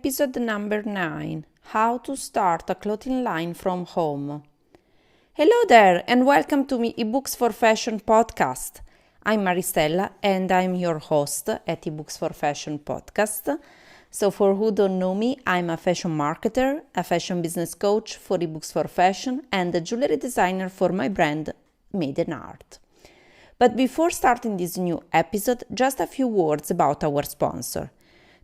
episode number 9, How to Start a Clothing Line from Home. Hello there and welcome to my eBooks for Fashion podcast. I'm Maristella and I'm your host at eBooks for Fashion podcast. So for who don't know me, I'm a fashion marketer, a fashion business coach for eBooks for Fashion and a jewelry designer for my brand Made in Art. But before starting this new episode, just a few words about our sponsor.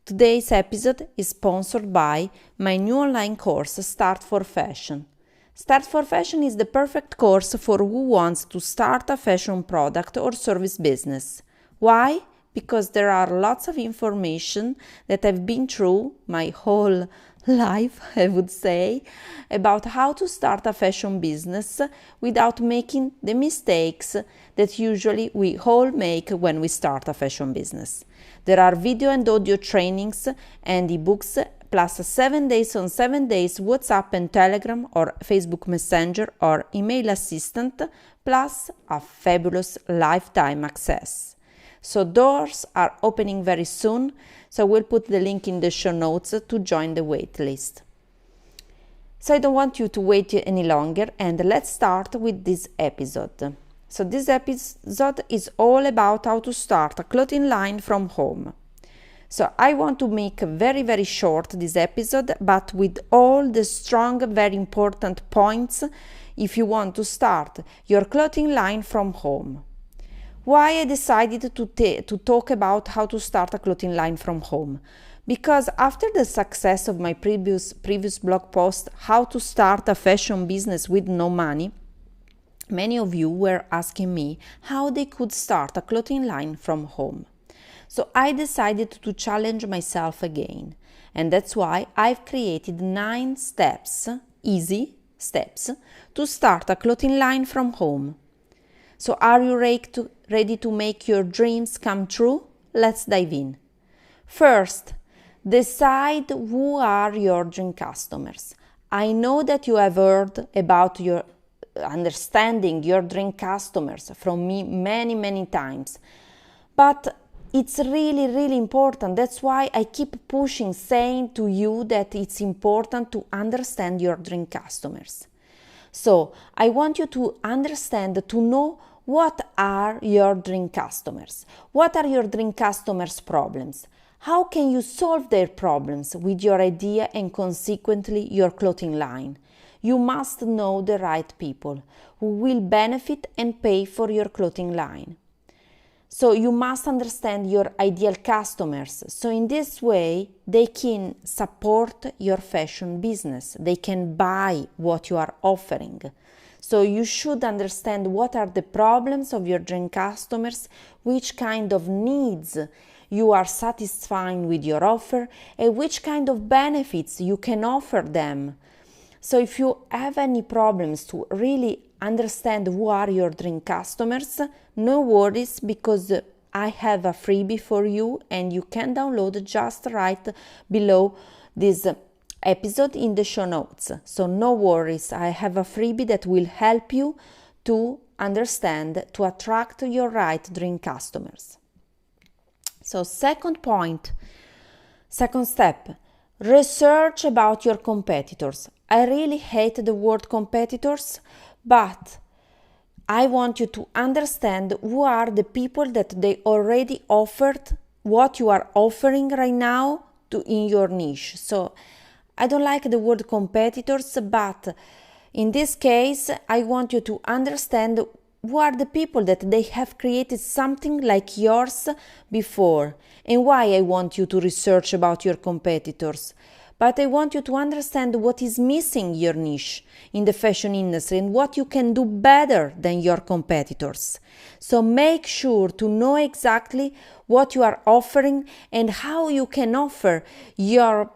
Today's episode is sponsored by my new online course, Start for Fashion. Start for Fashion is the perfect course for who wants to start a fashion product or service business. Why? Because there are lots of information that I've been through my whole life, I would say, about how to start a fashion business without making the mistakes that usually we all make when we start a fashion business. There are video and audio trainings and ebooks plus 7 days on 7 days WhatsApp and Telegram or Facebook Messenger or email assistant plus a fabulous lifetime access. So doors are opening very soon, so we'll put the link in the show notes to join the wait list. So I don't want you to wait any longer and let's start with this episode. So this episode is all about how to start a clothing line from home. So I want to make very, very short this episode, but with all the strong, very important points if you want to start your clothing line from home. Why I decided to talk about how to start a clothing line from home? Because after the success of my previous blog post, How to Start a Fashion Business with No Money, many of you were asking me how they could start a clothing line from home. So I decided to challenge myself again, and that's why I've created 9 steps, easy steps, to start a clothing line from home. So are you ready to make your dreams come true? Let's dive in. First, decide who are your dream customers. I know that you have heard about your understanding your dream customers from me many times, but it's really important. That's why I keep pushing, saying to you that it's important to understand your dream customers. So I want you to understand, to know what are your dream customers. What are your dream customers' problems? How can you solve their problems with your idea and consequently your clothing line? You must know the right people who will benefit and pay for your clothing line. So you must understand your ideal customers. So in this way, they can support your fashion business. They can buy what you are offering. So you should understand what are the problems of your dream customers, which kind of needs you are satisfying with your offer, and which kind of benefits you can offer them. So if you have any problems to really understand who are your dream customers, no worries, because I have a freebie for you and you can download just right below this episode in the show notes. So no worries, I have a freebie that will help you to understand, to attract your right dream customers. So second step, research about your competitors. I really hate the word competitors, but I want you to understand who are the people that they already offered what you are offering right now in your niche. So I don't like the word competitors, but in this case, I want you to understand who are the people that they have created something like yours before, and why I want you to research about your competitors. But I want you to understand what is missing your niche in the fashion industry and what you can do better than your competitors. So make sure to know exactly what you are offering and how you can offer your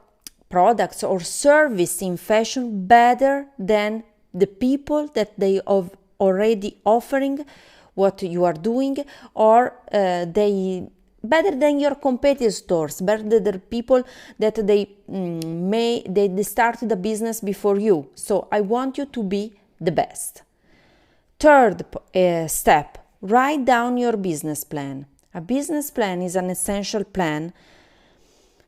products or service in fashion better than the people that they are already offering what you are doing, or they better than your competitors, better than people that they started a business before you. So I want you to be the best. Third step, write down your business plan. A business plan is an essential plan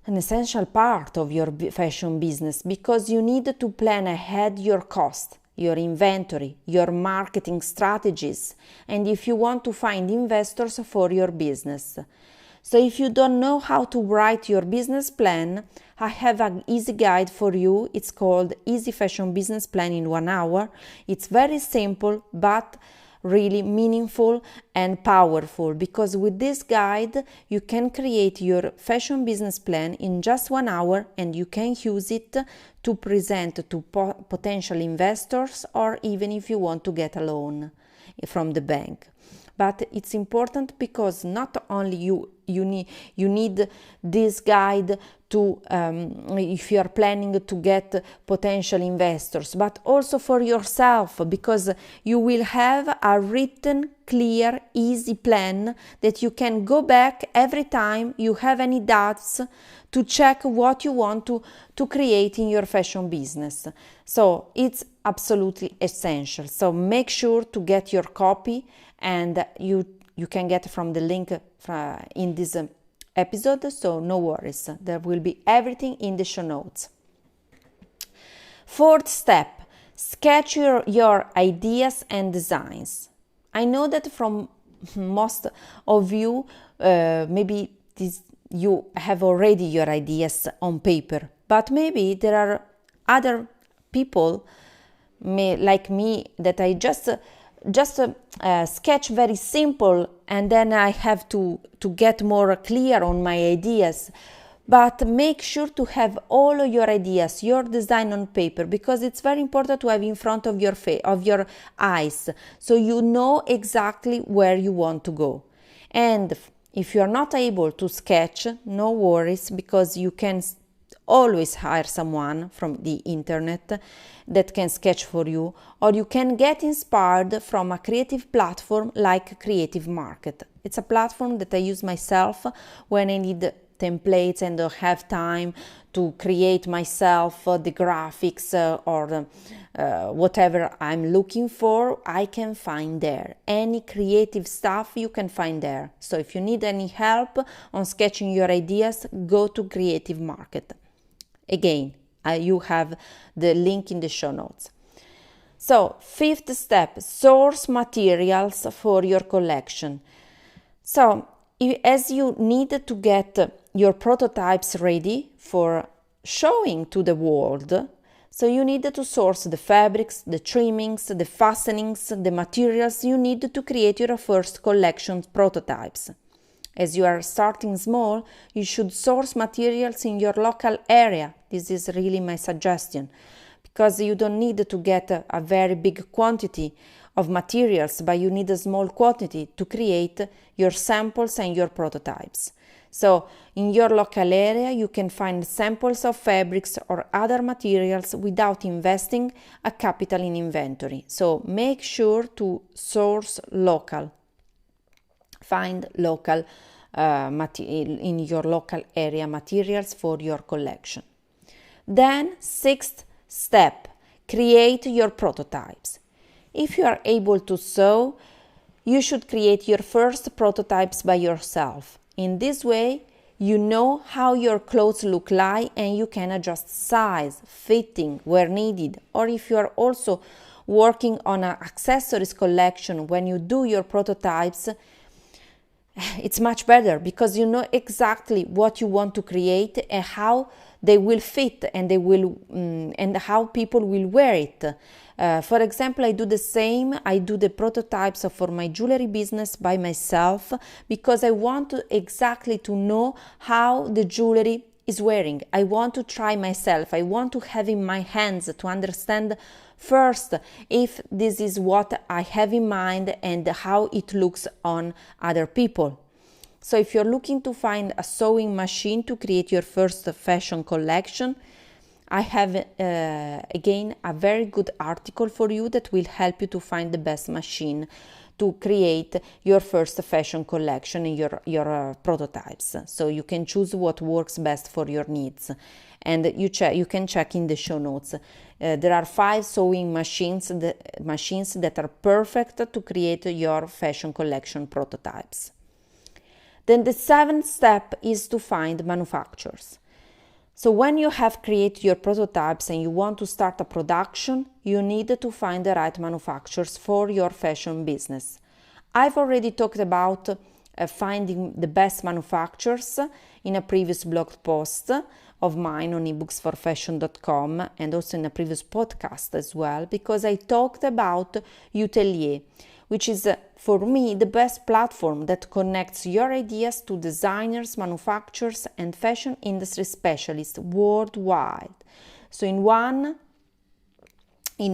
an essential part of your fashion business because you need to plan ahead your cost, your inventory, your marketing strategies, and if you want to find investors for your business. So if you don't know how to write your business plan, I have an easy guide for you. It's called Easy Fashion Business Plan in 1 hour. It's very simple, but really meaningful and powerful, because with this guide you can create your fashion business plan in just 1 hour and you can use it to present to potential investors, or even if you want to get a loan from the bank. But it's important because not only you need this guide to if you are planning to get potential investors, but also for yourself, because you will have a written, clear, easy plan that you can go back every time you have any doubts to check what you want to create in your fashion business. So it's absolutely essential. So make sure to get your copy, and you can get from the link in this episode, so no worries. There will be everything in the show notes. 4th step, sketch your ideas and designs. I know that from most of you, maybe you have already your ideas on paper, but maybe there are other people like me that I just sketch very simple, and then I have to get more clear on my ideas. But make sure to have all of your ideas, your design on paper, because it's very important to have in front of your eyes, so you know exactly where you want to go. And if you are not able to sketch, no worries, because you can always hire someone from the internet that can sketch for you, or you can get inspired from a creative platform like Creative Market. It's a platform that I use myself when I need templates and don't have time to create myself the graphics or whatever I'm looking for. I can find there any creative stuff you can find there. So if you need any help on sketching your ideas, go to Creative Market. Again, you have the link in the show notes. So 5th step, source materials for your collection. So as you need to get your prototypes ready for showing to the world, so you need to source the fabrics, the trimmings, the fastenings, the materials you need to create your first collection prototypes. As you are starting small, you should source materials in your local area. This is really my suggestion, because you don't need to get a very big quantity of materials, but you need a small quantity to create your samples and your prototypes. So in your local area, you can find samples of fabrics or other materials without investing a capital in inventory. So make sure to source local. Find local in your local area materials for your collection. Then 6th step, create your prototypes. If you are able to sew, you should create your first prototypes by yourself. In this way, you know how your clothes look like and you can adjust size, fitting where needed. Or if you are also working on an accessories collection, when you do your prototypes, it's much better because you know exactly what you want to create and how they will fit and and how people will wear it. For example, I do the same. I do the prototypes for my jewelry business by myself because I want exactly to know how the jewelry is wearing. I want to try myself. I want to have in my hands to understand first if this is what I have in mind and how it looks on other people. So if you're looking to find a sewing machine to create your first fashion collection, I have again a very good article for you that will help you to find the best machine to create your first fashion collection and your prototypes. So you can choose what works best for your needs, and you can check in the show notes. There are 5 sewing machines that are perfect to create your fashion collection prototypes. Then the 7th step is to find manufacturers. So when you have created your prototypes and you want to start a production, you need to find the right manufacturers for your fashion business. I've already talked about finding the best manufacturers in a previous blog post of mine on ebooksforfashion.com and also in a previous podcast as well, because I talked about Utelier, which is for me the best platform that connects your ideas to designers, manufacturers and fashion industry specialists worldwide. So in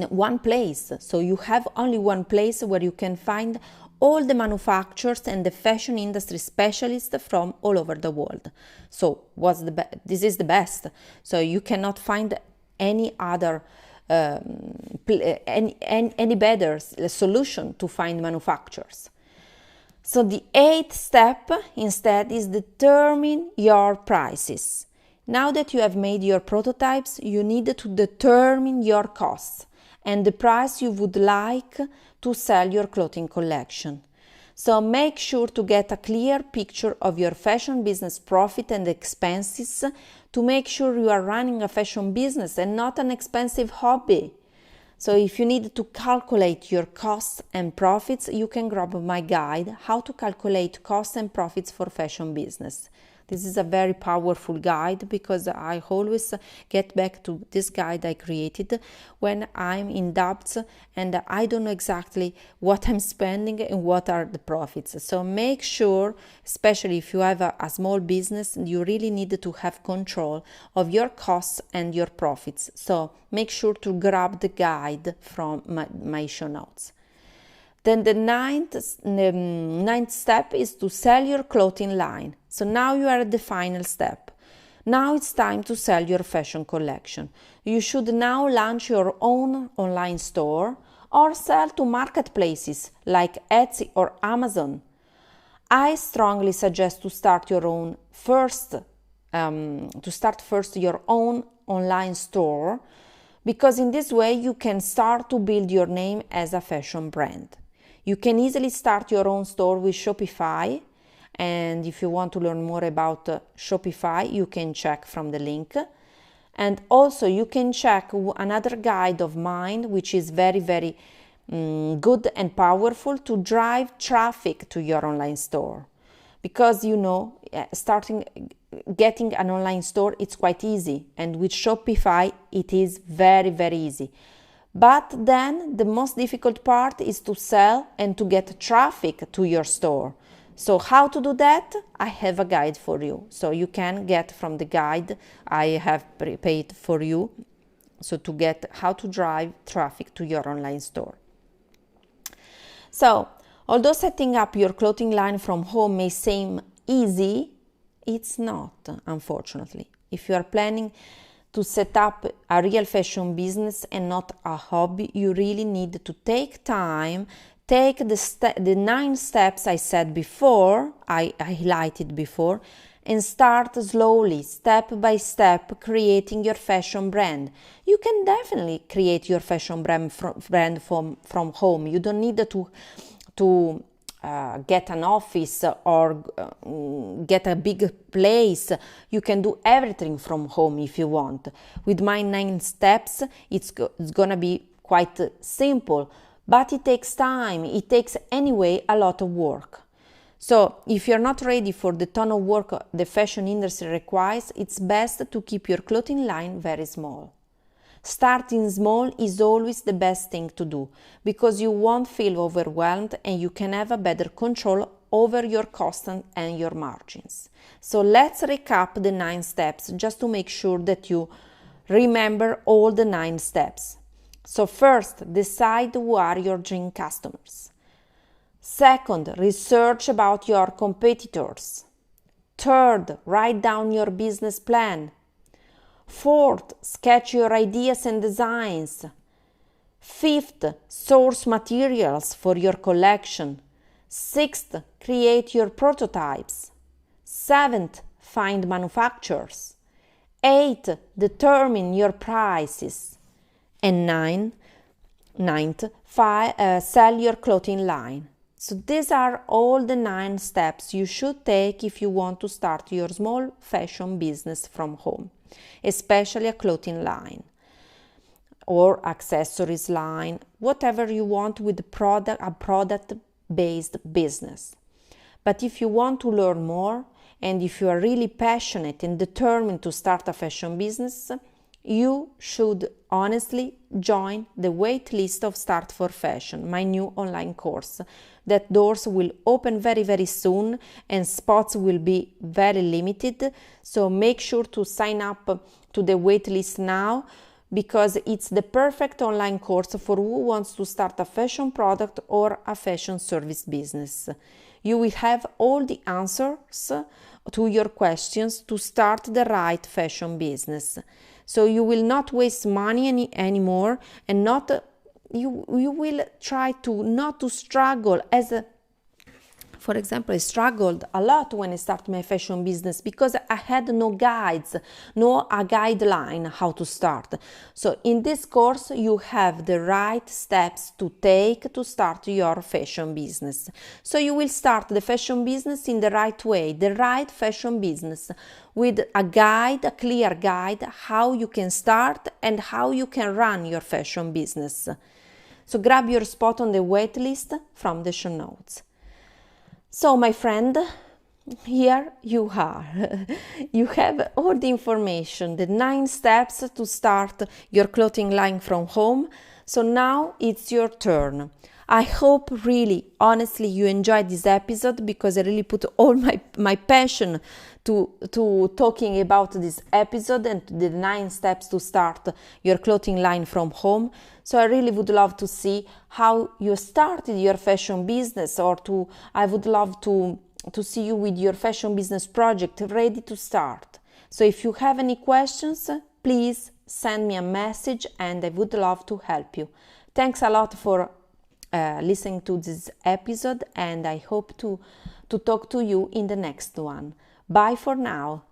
one place. So you have only one place where you can find all the manufacturers and the fashion industry specialists from all over the world. So this is the best. So you cannot find any other any better solution to find manufacturers. So the 8th step instead is determine your prices. Now that you have made your prototypes, you need to determine your costs and the price you would like to sell your clothing collection. So make sure to get a clear picture of your fashion business profit and expenses to make sure you are running a fashion business and not an expensive hobby. So if you need to calculate your costs and profits, you can grab my guide, How to Calculate Costs and Profits for Fashion Business. This is a very powerful guide because I always get back to this guide I created when I'm in doubts and I don't know exactly what I'm spending and what are the profits. So make sure, especially if you have a small business, you really need to have control of your costs and your profits. So make sure to grab the guide from my show notes. Then the ninth step is to sell your clothing line. So now you are at the final step. Now it's time to sell your fashion collection. You should now launch your own online store or sell to marketplaces like Etsy or Amazon. I strongly suggest to start first your own online store, because in this way you can start to build your name as a fashion brand. You can easily start your own store with Shopify, and if you want to learn more about Shopify, you can check from the link. And also you can check another guide of mine, which is very, very good and powerful to drive traffic to your online store. Because getting an online store, it's quite easy, and with Shopify it is very, very easy. But then the most difficult part is to sell and to get traffic to your store. So how to do that? I have a guide for you. So you can get from the guide I have prepared for you, so to get how to drive traffic to your online store. So although setting up your clothing line from home may seem easy, it's not, unfortunately. If you are planning to set up a real fashion business and not a hobby, you really need to take time, take the 9 steps I said before, I highlighted before, and start slowly, step by step, creating your fashion brand. You can definitely create your fashion brand from home. You don't need to get an office or get a big place. You can do everything from home if you want. With my 9 steps, it's gonna be quite simple, but it takes time. It takes anyway a lot of work. So if you're not ready for the ton of work the fashion industry requires, it's best to keep your clothing line very small. Starting small is always the best thing to do, because you won't feel overwhelmed and you can have a better control over your costs and your margins. So let's recap the 9 steps just to make sure that you remember all the 9 steps. So first, decide who are your dream customers. Second, research about your competitors. Third, write down your business plan. Fourth, sketch your ideas and designs. Fifth, source materials for your collection. Sixth, create your prototypes. Seventh, find manufacturers. Eighth, determine your prices. And ninth, sell your clothing line. So these are all the 9 steps you should take if you want to start your small fashion business from home. especially a clothing line or accessories line, whatever you want with a product-based business. But if you want to learn more, and if you are really passionate and determined to start a fashion business, you should honestly join the wait list of Start for Fashion, my new online course. That doors will open very, very soon and spots will be very limited. So make sure to sign up to the wait list now, because it's the perfect online course for who wants to start a fashion product or a fashion service business. You will have all the answers to your questions to start the right fashion business. So you will not waste money anymore, and you will try to not to struggle for example, I struggled a lot when I started my fashion business because I had no guides, a guideline how to start. So in this course, you have the right steps to take to start your fashion business. So you will start the fashion business in the right way, the right fashion business, with a guide, a clear guide, how you can start and how you can run your fashion business. So grab your spot on the wait list from the show notes. So, my friend, here you are. You have all the information, the 9 steps to start your clothing line from home. So now it's your turn. I hope really, honestly, you enjoyed this episode, because I really put all my passion to talking about this episode and the 9 steps to start your clothing line from home. So I really would love to see how you started your fashion business, I would love to see you with your fashion business project ready to start. So if you have any questions, please send me a message and I would love to help you. Thanks a lot for listening to this episode, and I hope to talk to you in the next one. Bye for now.